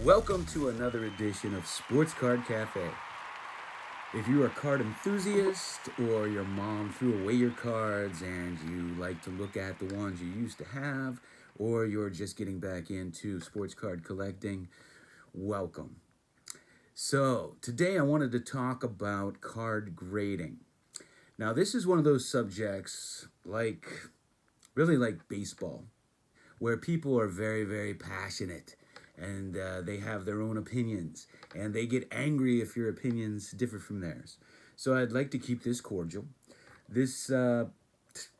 Welcome to another edition of Sports Card Cafe. If you're a card enthusiast or your mom threw away your cards and you like to look at the ones you used to have, or you're just getting back into sports card collecting, welcome. So, today I wanted to talk about card grading. Now, this is one of those subjects really like baseball, where people are very, very passionate and they have their own opinions and they get angry if your opinions differ from theirs. So I'd like to keep this cordial. This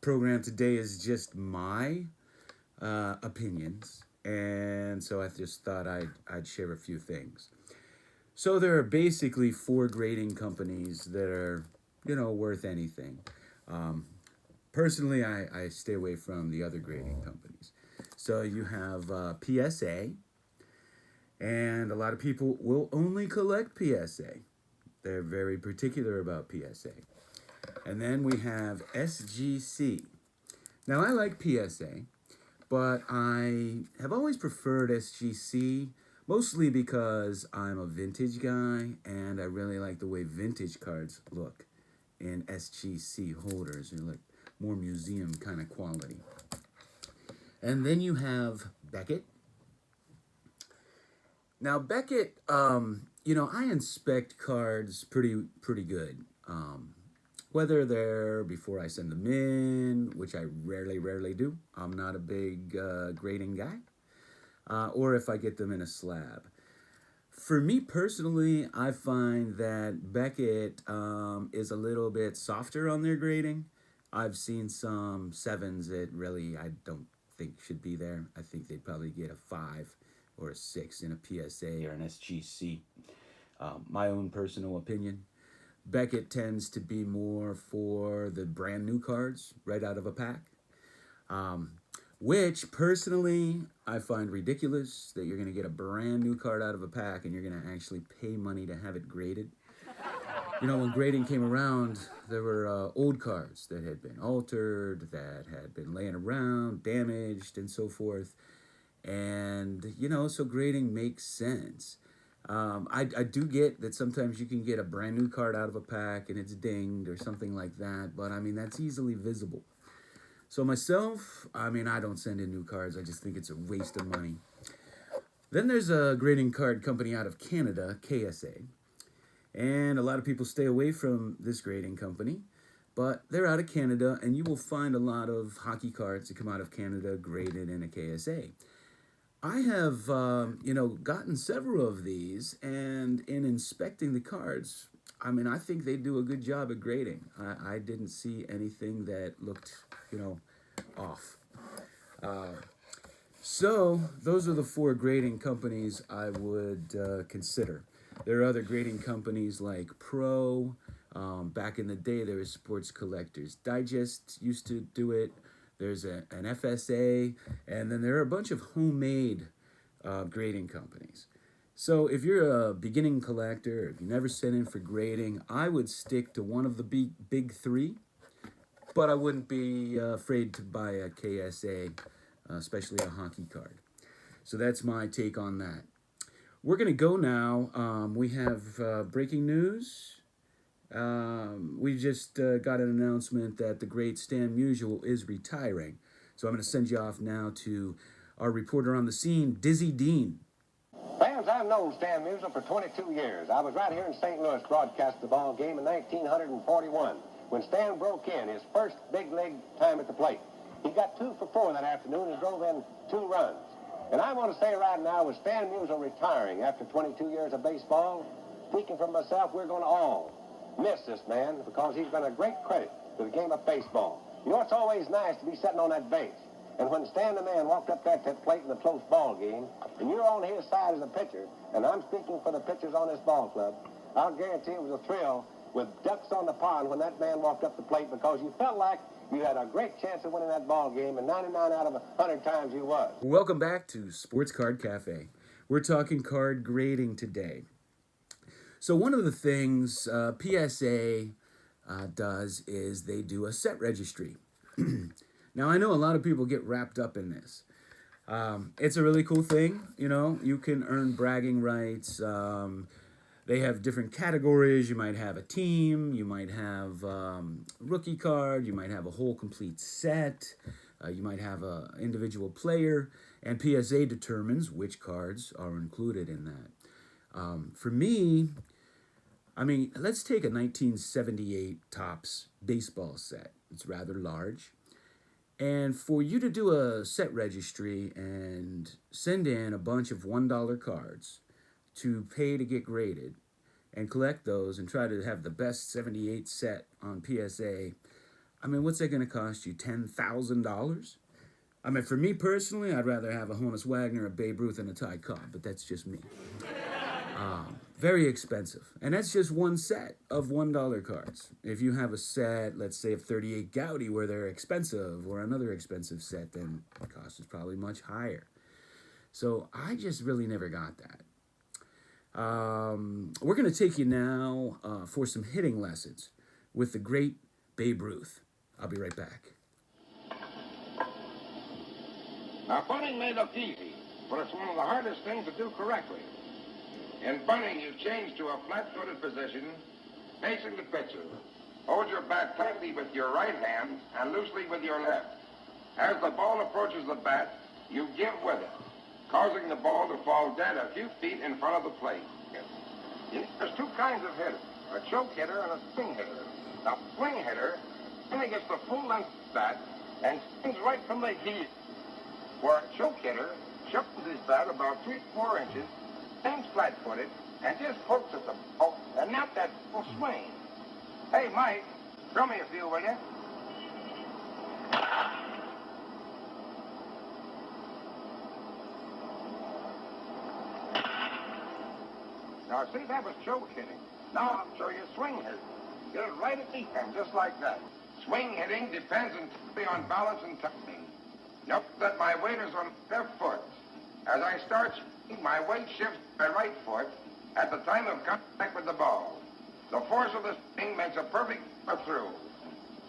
program today is just my opinions, and so I just thought I'd share a few things. So there are basically four grading companies that are, worth anything. Um, Personally, I stay away from the other grading companies. So you have PSA, and a lot of people will only collect PSA. They're very particular about PSA. And then we have SGC. Now, I like PSA, but I have always preferred SGC, mostly because I'm a vintage guy and I really like the way vintage cards look in SGC holders. They're like more museum kind of quality. And then you have Beckett. Now Beckett, I inspect cards pretty good. Whether they're before I send them in, which I rarely do. I'm not a big grading guy. Or if I get them in a slab. For me personally, I find that Beckett is a little bit softer on their grading. I've seen some sevens that really I don't think should be there. I think they'd probably get a 5 or a 6 in a PSA or an SGC. My own personal opinion. Beckett tends to be more for the brand new cards right out of a pack. Which personally I find ridiculous that you're going to get a brand new card out of a pack and you're going to actually pay money to have it graded. When grading came around, there were old cards that had been altered, that had been laying around, damaged, and so forth. And, so grading makes sense. I do get that sometimes you can get a brand new card out of a pack and it's dinged or something like that, but I mean, that's easily visible. So myself, I don't send in new cards. I just think it's a waste of money. Then there's a grading card company out of Canada, KSA. And a lot of people stay away from this grading company, but they're out of Canada, and you will find a lot of hockey cards that come out of Canada graded in a KSA. I have, gotten several of these, and in inspecting the cards, I think they do a good job at grading. I didn't see anything that looked, off. So those are the four grading companies I would consider. There are other grading companies like Pro. Back in the day, there was Sports Collectors Digest used to do it. There's an FSA, and then there are a bunch of homemade grading companies. So if you're a beginning collector, if you never sent in for grading, I would stick to one of the big three, but I wouldn't be afraid to buy a KSA, especially a hockey card. So that's my take on that. We're going to go now. We have breaking news. We just got an announcement that the great Stan Musial is retiring. So I'm going to send you off now to our reporter on the scene, Dizzy Dean. Fans, I've known Stan Musial for 22 years. I was right here in St. Louis broadcasting the ball game in 1941 when Stan broke in his first big league time at the plate. He got 2 for 4 that afternoon and drove in 2 runs. And I want to say right now, with Stan Musial retiring after 22 years of baseball, speaking for myself, we're going to all miss this man because he's been a great credit to the game of baseball. It's always nice to be sitting on that base. And when Stan the man walked up there to that plate in a close ball game, and you're on his side as a pitcher, and I'm speaking for the pitchers on this ball club, I'll guarantee it was a thrill with ducks on the pond when that man walked up the plate because you felt like you had a great chance of winning that ball game, and 99 out of 100 times you was. Welcome back to Sports Card Cafe. We're talking card grading today. So one of the things PSA does is they do a set registry. Now, I know a lot of people get wrapped up in this. It's a really cool thing. You know, you can earn bragging rights. They have different categories. You might have a team. You might have rookie card. You might have a whole complete set. You might have a individual player, and PSA determines which cards are included in that. For me, I mean, let's take a 1978 Topps baseball set. It's rather large. And for you to do a set registry and send in a bunch of $1 cards to pay to get graded and collect those and try to have the best 78 set on PSA, I mean, what's that going to cost you? $10,000? I mean, for me personally, I'd rather have a Honus Wagner, a Babe Ruth, and a Ty Cobb, but that's just me. Very expensive. And that's just one set of $1 cards. If you have a set, let's say of 38 Gaudy, where they're expensive, or another expensive set, then the cost is probably much higher. So I just really never got that. We're going to take you now for some hitting lessons with the great Babe Ruth. I'll be right back. Now, bunting may look easy, but it's one of the hardest things to do correctly. In bunting, you change to a flat-footed position, facing the pitcher. Hold your bat tightly with your right hand and loosely with your left. As the ball approaches the bat, you give with it, causing the ball to fall dead a few feet in front of the plate. There's two kinds of hitters, a choke hitter and a swing hitter. Now, swing hitter only gets the full length of the bat and swings right from the heel, where a choke hitter shuffles his bat about 3 to 4 inches, stands flat-footed, and just hooks at the ball and not that full swing. Hey, Mike, throw me a few, will you? Now, see, that was choke hitting. Now I'll show you swing hitting. Get it right at the end, just like that. Swing hitting depends entirely on balance and timing. Note that my weight is on my left foot. As I start swinging, my weight shifts to my right foot at the time of contact with the ball. The force of the swing makes a perfect through.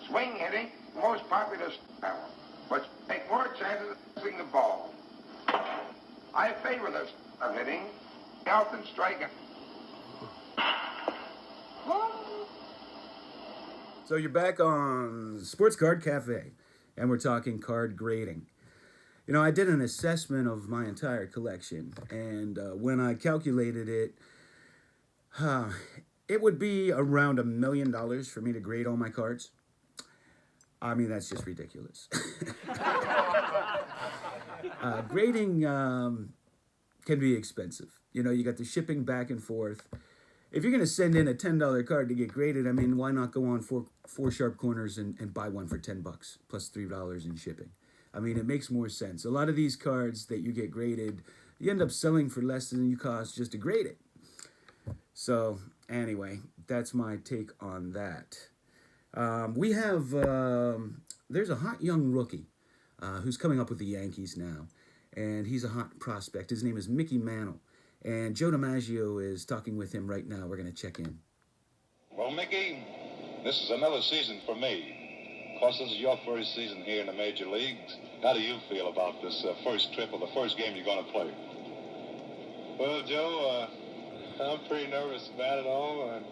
Swing hitting is the most popular style, but you take more chances of missing the ball. I favor this style of hitting. I often strike it. So you're back on Sports Card Cafe, and we're talking card grading. You know, I did an assessment of my entire collection, and when I calculated it, it would be around $1 million for me to grade all my cards. I mean, that's just ridiculous. Grading can be expensive. You know, you got the shipping back and forth. If you're going to send in a $10 card to get graded, I mean, why not go on four sharp corners and buy one for $10 plus $3 in shipping? I mean, it makes more sense. A lot of these cards that you get graded, you end up selling for less than you cost just to grade it. So anyway, that's my take on that. We have, there's a hot young rookie who's coming up with the Yankees now, and he's a hot prospect. His name is Mickey Mantle. And Joe DiMaggio is talking with him right now. We're going to check in. Well, Mickey, this is another season for me. Of course, this is your first season here in the major leagues. How do you feel about this first trip or the first game you're going to play? Well, Joe, I'm pretty nervous about it all, and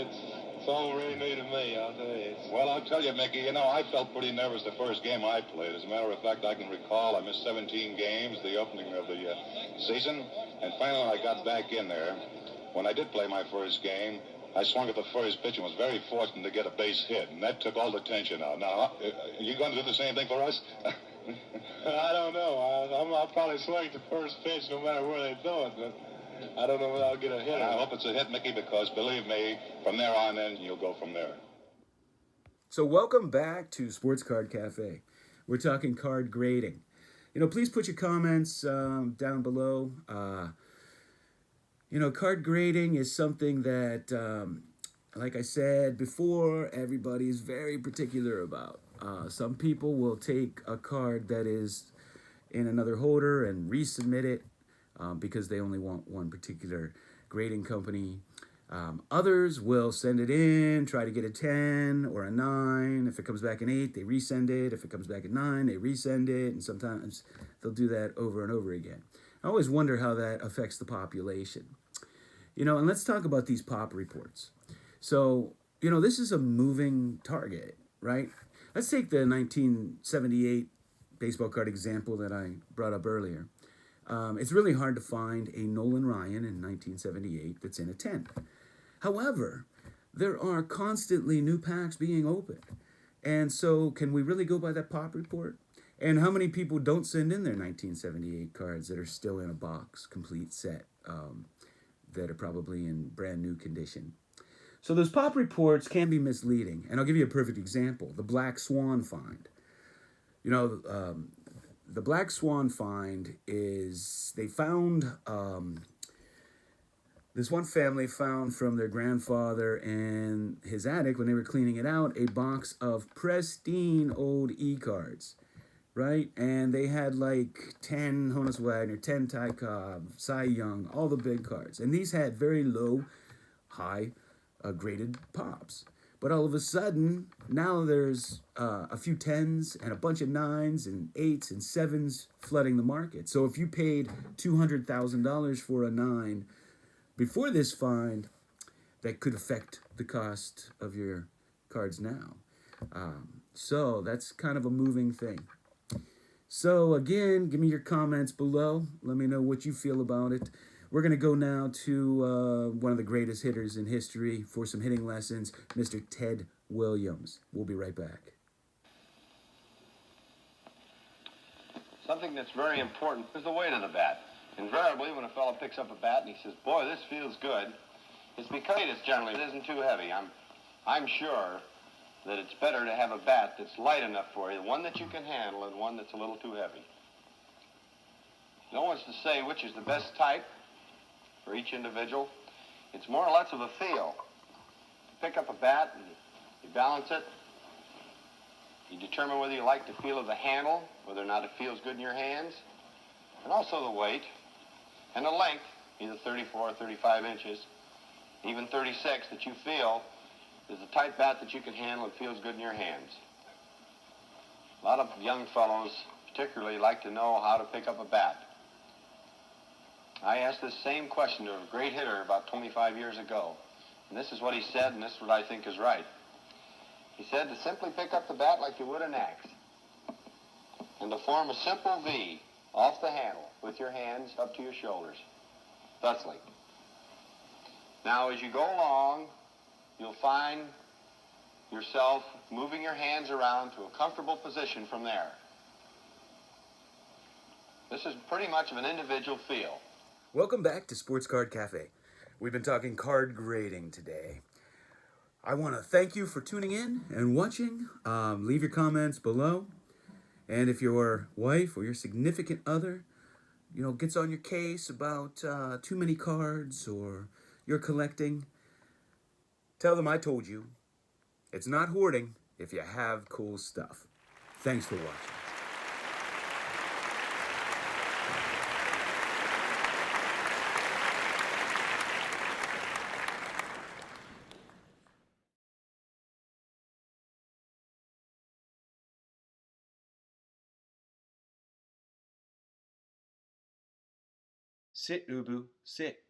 it's all really new to me, I'll tell you. Well, I'll tell you, Mickey, you know, I felt pretty nervous the first game I played. As a matter of fact, I can recall I missed 17 games, the opening of the season, and finally I got back in there. When I did play my first game, I swung at the first pitch and was very fortunate to get a base hit, and that took all the tension out. Now, are you going to do the same thing for us? I don't know. I'll probably swing at the first pitch no matter where they throw it, but I don't know whether I'll get a hit. I hope it's a hit, Mickey, because believe me, from there on in, you'll go from there. So welcome back to Sports Card Cafe. We're talking card grading. You know, please put your comments down below. You know, card grading is something that, like I said before, everybody is very particular about. Some people will take a card that is in another holder and resubmit it because they only want one particular grading company. Others will send it in, try to get a 10 or a 9. If it comes back an 8, they resend it. If it comes back a 9, they resend it. And sometimes they'll do that over and over again. I always wonder how that affects the population. And let's talk about these pop reports. So, this is a moving target, right? Let's take the 1978 baseball card example that I brought up earlier. It's really hard to find a Nolan Ryan in 1978 that's in a 10. However, there are constantly new packs being opened. And so, can we really go by that pop report? And how many people don't send in their 1978 cards that are still in a box, complete set, that are probably in brand new condition? So those pop reports can be misleading. And I'll give you a perfect example. The Black Swan find. The Black Swan find is they found, this one family found from their grandfather in his attic when they were cleaning it out a box of pristine old e-cards, right? And they had like 10 Honus Wagner, 10 Ty Cobb, Cy Young, all the big cards. And these had very low, high graded pops. But all of a sudden, now there's a few 10s and a bunch of 9s and 8s and 7s flooding the market. So if you paid $200,000 for a 9 before this find, that could affect the cost of your cards now. So that's kind of a moving thing. So again, give me your comments below. Let me know what you feel about it. We're going to go now to one of the greatest hitters in history for some hitting lessons, Mr. Ted Williams. We'll be right back. Something that's very important is the weight of the bat. Invariably, when a fellow picks up a bat and he says, boy, this feels good, it's because it isn't too heavy. I'm sure that it's better to have a bat that's light enough for you, one that you can handle, and one that's a little too heavy. No one's to say which is the best type for each individual. It's more or less of a feel. You pick up a bat and you balance it. You determine whether you like the feel of the handle, whether or not it feels good in your hands, and also the weight and the length, either 34 or 35 inches, even 36, that you feel is a tight bat that you can handle and feels good in your hands. A lot of young fellows particularly like to know how to pick up a bat. I asked this same question to a great hitter about 25 years ago, and this is what he said, and this is what I think is right. He said to simply pick up the bat like you would an axe, and to form a simple V off the handle with your hands up to your shoulders, thusly. Now, as you go along, you'll find yourself moving your hands around to a comfortable position from there. This is pretty much of an individual feel. Welcome back to Sports Card Cafe. We've been talking card grading today. I want to thank you for tuning in and watching. Leave your comments below. And if your wife or your significant other, gets on your case about too many cards or you're collecting, tell them I told you. It's not hoarding if you have cool stuff. Thanks for watching. Sit, Ubu, sit.